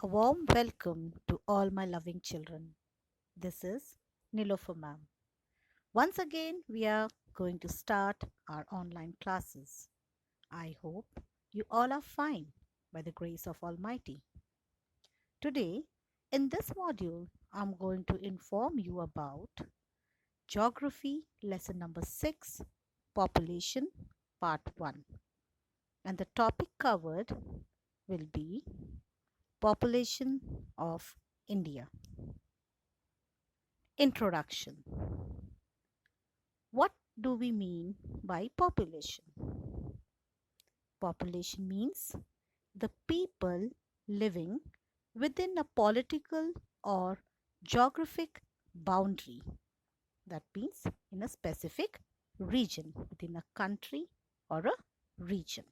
A warm welcome to all my loving children. This is Nilofer ma'am. Once again, we are going to start our online classes. I hope you all are fine by the grace of Almighty. Today, in this module, I'm going to inform you about Geography lesson number 6, Population Part 1. And the topic covered will be Population of India. Introduction. What do we mean by population? Population means the people living within a political or geographic boundary. That means in a specific region within a country or a region.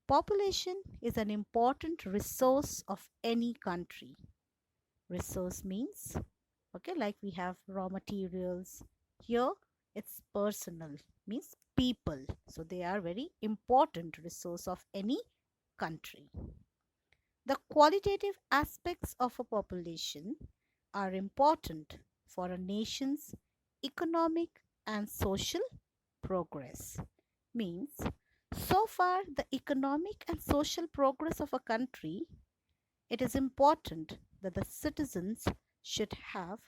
Population is an important resource of any country. Resource means, like we have raw materials. Here it's personal, means people. So they are very important resource of any country. The qualitative aspects of a population are important for a nation's economic and social progress. Means, so far the economic and social progress of a country, it is important that the citizens should have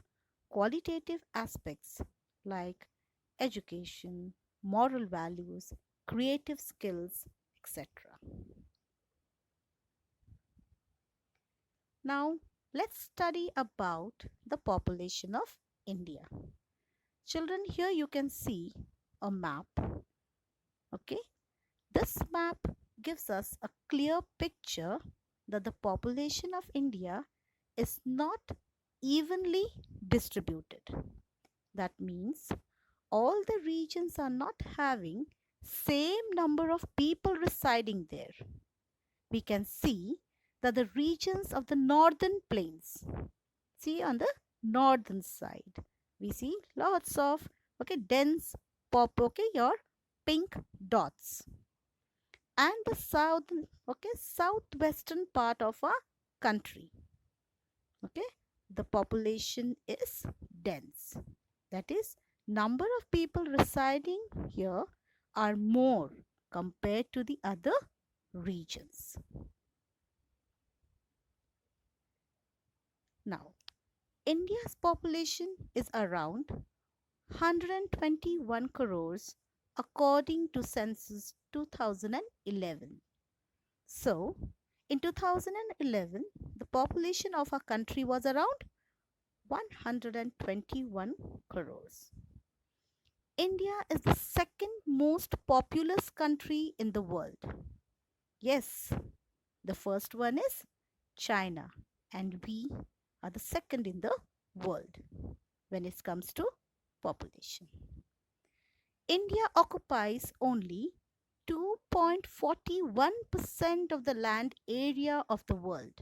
qualitative aspects like education, moral values, creative skills, etc. Now, let's study about the population of India. Children, here you can see a map. Okay, this map gives us a clear picture that the population of India is not evenly distributed. That means all the regions are not having same number of people residing there. We can see that the regions of the northern plains, see on the northern side, we see lots of dense your pink dots, and the southwestern part of our country, the population is dense. That is, number of people residing here are more compared to the other regions. Now, India's population is around 121 crores according to census 2011. So, in 2011, the population of our country was around 121 crores. India is the second most populous country in the world. Yes, the first one is China, and we are the second in the world when it comes to population. India occupies only 2.41% of the land area of the world,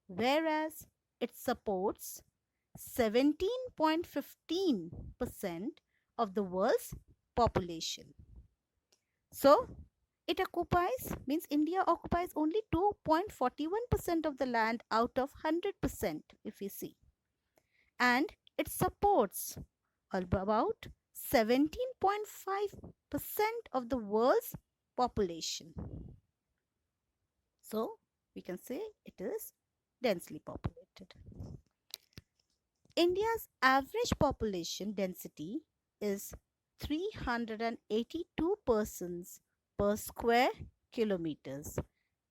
whereas it supports 17.15% of the world's population. So, India occupies only 2.41% of the land out of 100%, if you see. And it supports about 17.5% of the world's population. So, we can say it is densely populated. India's average population density is 382 persons per square kilometers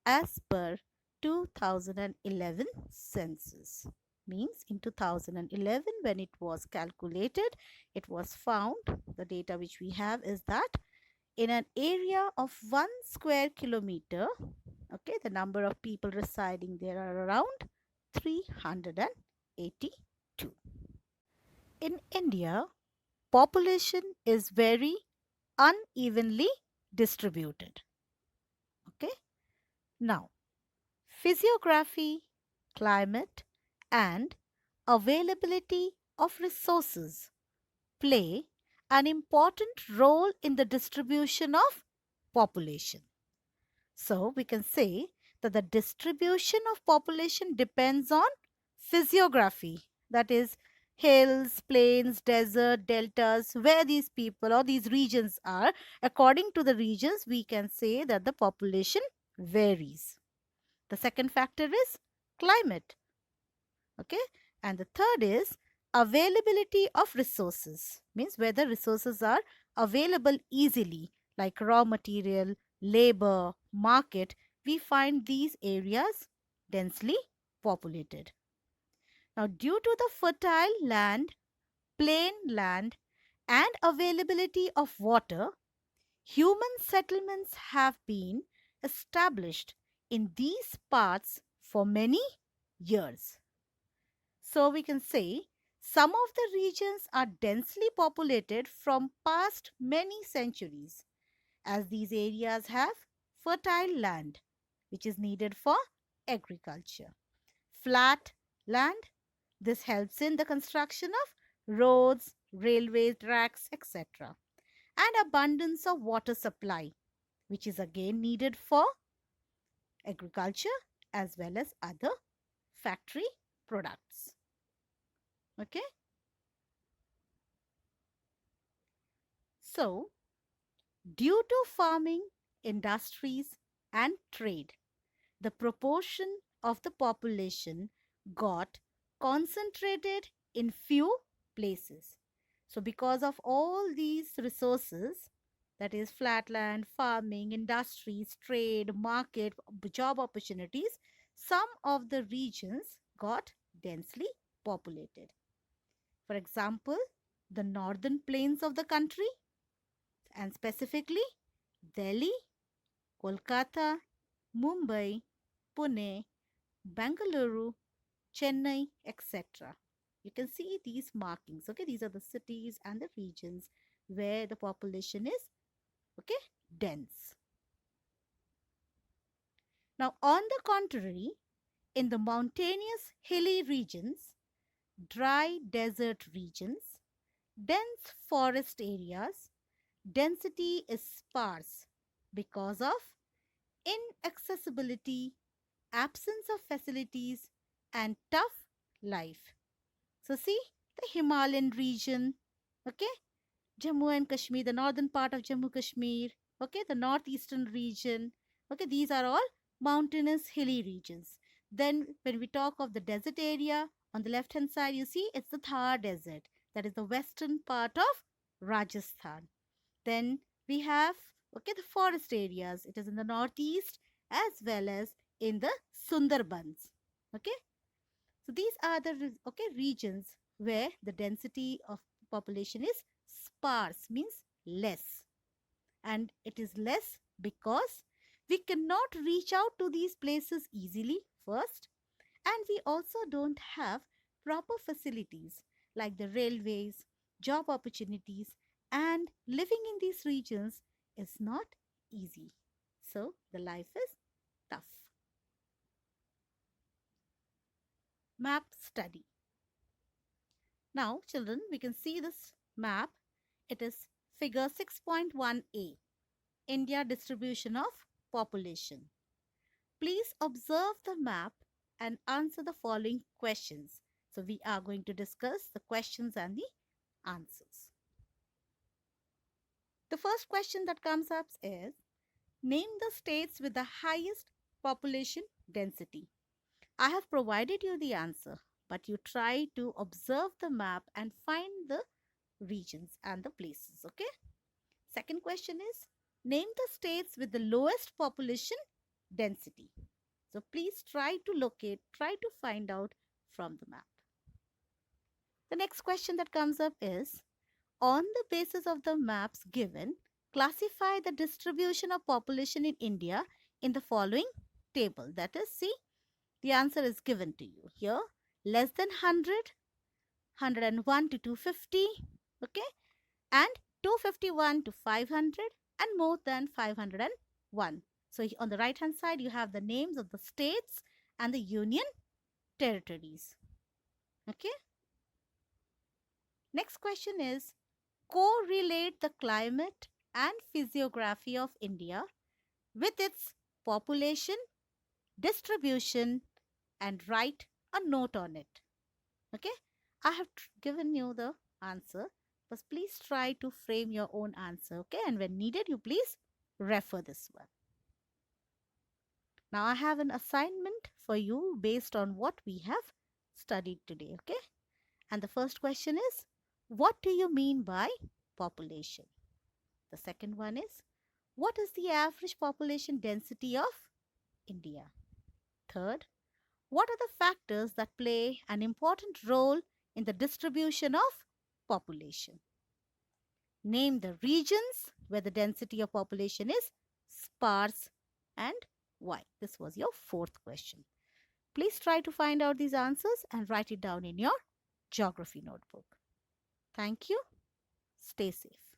as per 2011 census. Means in 2011, when it was calculated, it was found, the data which we have is that in an area of 1 square kilometer, the number of people residing there are around 382. In India, population is very unevenly distributed. Now, physiography, climate, and availability of resources play an important role in the distribution of population. So, we can say that the distribution of population depends on physiography, that is, hills, plains, desert, deltas, where these people or these regions are. According to the regions, we can say that the population varies. The second factor is climate. Okay, and the third is availability of resources, means whether resources are available easily, like raw material, labor, market. We find these areas densely populated. Now, due to the fertile land, plain land, and availability of water, human settlements have been established in these parts for many years. So we can say some of the regions are densely populated from past many centuries, as these areas have fertile land which is needed for agriculture. Flat land, this helps in the construction of roads, railway tracks, etc. And abundance of water supply, which is again needed for agriculture as well as other factory products. Okay, so due to farming, industries, and trade, the proportion of the population got concentrated in few places. So, because of all these resources, that is, flatland, farming, industries, trade, market, job opportunities, some of the regions got densely populated. For example, the northern plains of the country, and specifically Delhi, Kolkata, Mumbai, Pune, Bangalore, Chennai, etc. You can see these markings. Okay, these are the cities and the regions where the population is okay dense. Now, on the contrary, in the mountainous hilly regions, dry desert regions, dense forest areas, density is sparse because of inaccessibility, absence of facilities, and tough life. So, see the Himalayan region, okay, Jammu and Kashmir, the northern part of Jammu Kashmir, okay, the northeastern region, okay, these are all mountainous hilly regions. Then, when we talk of the desert area, on the left hand side, you see it's the Thar Desert, that is the western part of Rajasthan. Then we have okay the forest areas. It is in the northeast as well as in the Sundarbans. Okay, so these are the okay regions where the density of population is sparse, means less, and it is less because we cannot reach out to these places easily first, and we also don't have proper facilities like the railways, job opportunities, and living in these regions is not easy. So the life is tough. Map study. Now, children, we can see this map. It is figure 6.1a, India distribution of population. Please observe the map and answer the following questions. So, we are going to discuss the questions and the answers. The first question that comes up is, name the states with the highest population density. I have provided you the answer, but you try to observe the map and find the regions and the places. Okay. Second question is, name the states with the lowest population density. So please try to locate, try to find out from the map. The next question that comes up is, on the basis of the maps given, classify the distribution of population in India in the following table. That is, see, the answer is given to you here. Less than 100, 101 to 250, okay, and 251 to 500, and more than 501. So on the right hand side, you have the names of the states and the union territories. Okay. Next question is, correlate the climate and physiography of India with its population distribution, and write a note on it. Okay, I have given you the answer, but please try to frame your own answer. Okay, and when needed, you please refer this one. Now, I have an assignment for you based on what we have studied today. Okay, and the first question is, what do you mean by population? The second one is, what is the average population density of India? Third, what are the factors that play an important role in the distribution of population? Name the regions where the density of population is sparse and why. This was your fourth question. Please try to find out these answers and write it down in your geography notebook. Thank you. Stay safe.